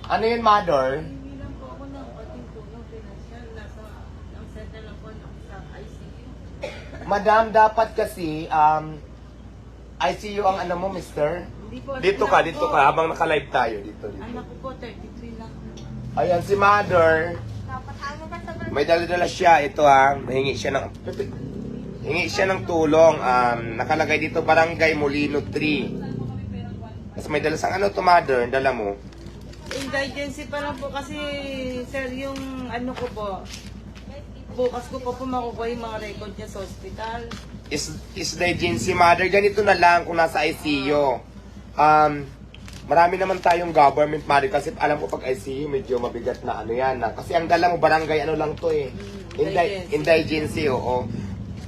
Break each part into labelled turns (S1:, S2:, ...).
S1: Ano yun, mother?
S2: Hindi lang po ako ng pating tulong financial. Ang center lang po ng sa ICU.
S1: Madam, dapat kasi, ICU ang ano mo, mister?
S2: Hindi po.
S1: Dito ka, habang naka-live tayo. Dito.
S2: Anak ko po, 33 lang.
S1: Ayan, si mother. May dala-dala siya. Ito hingi siya ng tulong. Nakalagay dito, Barangay Molino 3. Tapos may dala sang ano to, mother? Dala mo?
S2: Indigency pa lang po kasi, sir, yung ano ko po, bukas ko po makukuha yung mga record niya sa hospital.
S1: Is the agency, mother? Ganito na lang kung nasa ICU. Marami naman tayong government, mother, kasi alam ko pag ICU medyo mabigat na ano yan. Kasi ang dala mo, barangay ano lang to eh. Indigency, oo.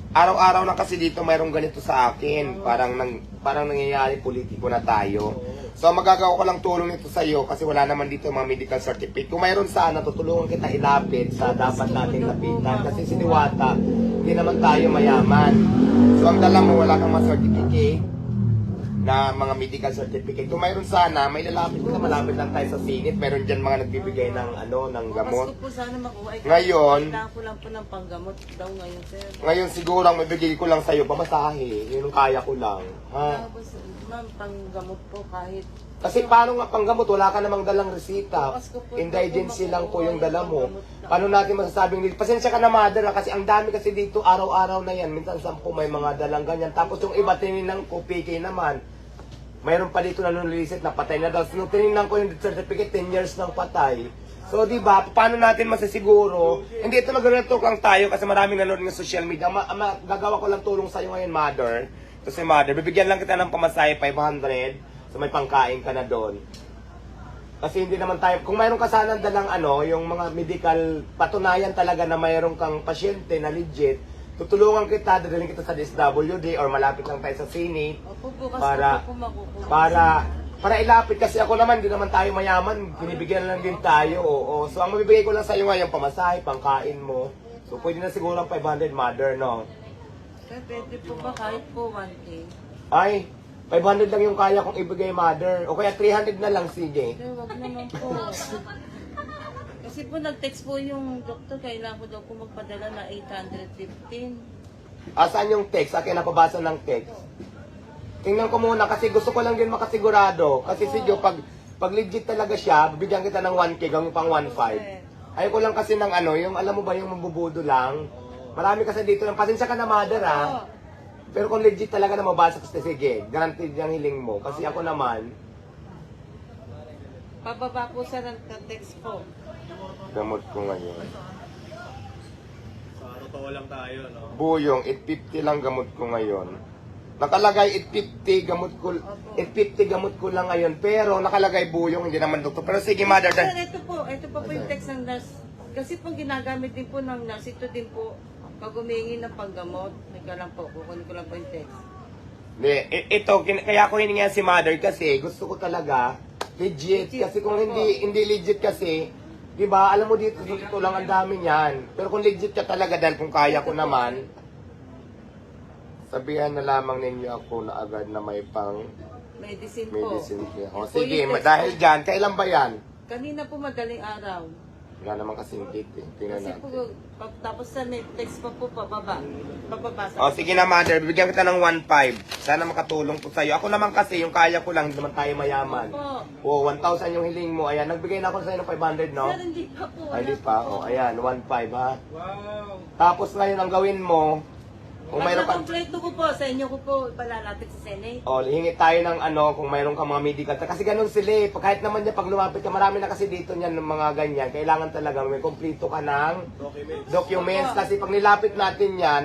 S1: Araw-araw na kasi dito mayroong ganito sa akin. Parang nangyayari politiko na tayo. So magagawa ko lang tulong nito sa iyo kasi wala naman dito mga medical certificate. Kung mayroon sana, tutulungan kita ilapit sa dapat nating lapitan. Kasi si Diwata, hindi naman tayo mayaman. So ang dala mo, wala kang mga certificate na mga medical certificate. Kung mayroon sana, may lalapit ko na malapit lang tayo sa singit. Meron dyan mga nagbibigay ng ng gamot.
S2: Bukas ko po sana makuha.
S1: Ngayon,
S2: kailangan ko lang po ng panggamot daw ngayon, sir.
S1: Ngayon siguro ang mabibigay ko lang sa iyo pamasahe. Yun ang kaya ko lang. Ha?
S2: Tapos, ma'am, panggamot po kahit.
S1: Kasi paano nga panggamot? Wala ka namang dalang resita.
S2: Bukas ko po
S1: Indigency lang po yung
S2: makukuha
S1: dala mo.
S2: panggamot na.
S1: Paano natin masasabing, pasensya ka na, mother, kasi ang dami kasi dito araw-araw na yan. Minsan 10 may mga dalang ganyan. Tapos yung iba tininang ko, PK naman. Mayroon pa dito na nunilisit na patay na daw. So, nung tinignan ko yung certificate, 10 years ng patay. So, di ba, paano natin masasiguro? Hindi, ito mag-talk lang tayo kasi maraming nanonood ng social media. Gagawa ko lang tulong sa'yo ngayon, mother. So, si mother, bibigyan lang kita ng pamasahe, 500. So, may pangkain ka na doon. Kasi hindi naman tayo, kung mayroon ka sana dalang yung mga medical, patunayan talaga na mayroon kang pasyente na legit, tutulungan kita, dadalhin kita sa DSWD or malapit lang tayo sa Senate.
S2: Opo, bukas
S1: Para-
S2: ko po makukuha.
S1: Para ilapit kasi ako naman, hindi naman tayo mayaman, binibigyan lang din tayo, oo. So ang mabibigay ko lang sa iyo ngayon, pamasahe, pangkain mo. So pwede na siguro ang 500, mother, no?
S2: Sir, pwede po ba kahit po 1K?
S1: Ay, 500 lang yung kaya kong ibigay, mother. O kaya 300 na lang, sige.
S2: Sir, wag naman po. Kasi po nag-text po yung doktor, kailangan ko daw po magpadala na 815.
S1: Saan yung text? Akin napabasa ng text. Tingnan ko muna kasi gusto ko lang din makasigurado. Kasi si Joe, pag legit talaga siya, bibigyan kita ng 1K, gawin pang 1.5. Ayoko lang kasi ng yung alam mo ba yung mabubudo lang. Marami kasi dito yung pasensya ka na, mother, ha. Pero kung legit talaga na mabasa kasi sige, guaranteed yung hiling mo. Kasi ako naman,
S2: Pababa po sa text po.
S1: gamot ko ngayon.
S3: Sa totoo lang tayo, no?
S1: Buyong, 850 lang gamot ko ngayon. Nakalagay 850 gamot ko, 850 gamot ko lang ngayon. Pero nakalagay buyong, hindi naman doktor. Pero sige, mother,
S2: Sir, ito po po yung text ng nurse. Kasi po ginagamit din po ng nurse, ito din po, pag humingi ng panggamot, nagka lang po, kukunin ko lang po yung text.
S1: ito, kaya ako hiningi si mother kasi gusto ko talaga legit. Kasi kung hindi legit kasi, di ba, alam mo dito, sa totoo lang ang dami niyan. Pero kung legit ka talaga, dahil kung kaya ko naman, sabihan na lamang ninyo ako na agad na may pang
S2: Medicine po.
S1: medicine. O
S2: Ito
S1: sige,
S2: yung text
S1: dahil
S2: po.
S1: dyan, kailan ba yan?
S2: Kanina po madaling araw.
S1: Wala naman kasing date eh. Tingnan
S2: Kasi
S1: natin.
S2: po, tapos sa may text pa po pababa. Papabasa.
S1: O sige na, mother, bibigyan kita ng 1.5. Sana makatulong po sa'yo. Ako naman kasi, yung kaya ko lang, hindi naman tayo mayaman.
S2: Po.
S1: O, 1,000 yung hiling mo. Ayan, nagbigay na ako sa'yo ng 500, no?
S2: Sir, hindi pa po.
S1: Ay, di pa. O, ayan, 1.5 ha.
S3: Wow!
S1: Tapos ngayon, ang gawin mo, kung mayroon kang...
S2: Kompleto ko po, sa inyo ko po palalapit sa Senate.
S1: O, hingi tayo ng kung mayroon kang mga medical. Kasi ganun sila eh. Kahit naman niya, pag lumapit ka, marami na kasi dito niyan ng mga ganyan. Kailangan talaga may kompleto ka ng documents. Kasi pag nilapit natin yan,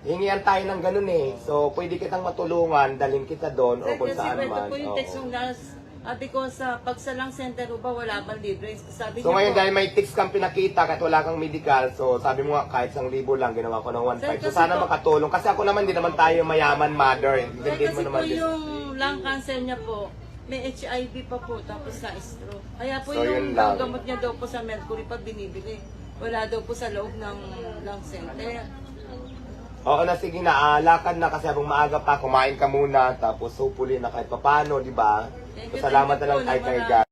S1: hingian tayo ng ganun eh. So, pwede kitang matulungan, dalhin kita doon o
S2: Sir,
S1: kung
S2: kasi
S1: saan
S2: ito
S1: man.
S2: po yung
S1: Oo.
S2: text ng nurse. Ate ko sa pagsalang center ba wala bang libre? Sabi
S1: So
S2: niya
S1: ngayon
S2: po,
S1: dahil may tics kang pinakita kahit wala kang medical, so sabi mo nga kahit 1,000 lang ginawa ko ng 1.5.
S2: Sir,
S1: So
S2: kasi
S1: sana
S2: po-
S1: makatulong kasi ako naman hindi naman tayo mayaman, mother.
S2: Sir,
S1: Intindihin mo
S2: kasi
S1: naman
S2: po
S1: din.
S2: yung lung cancer niya po, may HIV pa po, tapos na stroke. Kaya po
S1: So, yun
S2: yung
S1: lang.
S2: gamot niya daw po sa Mercury pag binibili. Wala daw po sa loob ng lung center.
S1: Oo na, sige na, lakad na kasi habang maaga pa, kumain ka muna, tapos hopefully na kahit papano, di ba?
S2: Thank
S1: So,
S2: you,
S1: salamat
S2: thank
S1: na
S2: you
S1: lang
S2: po,
S1: kay
S2: na
S1: God.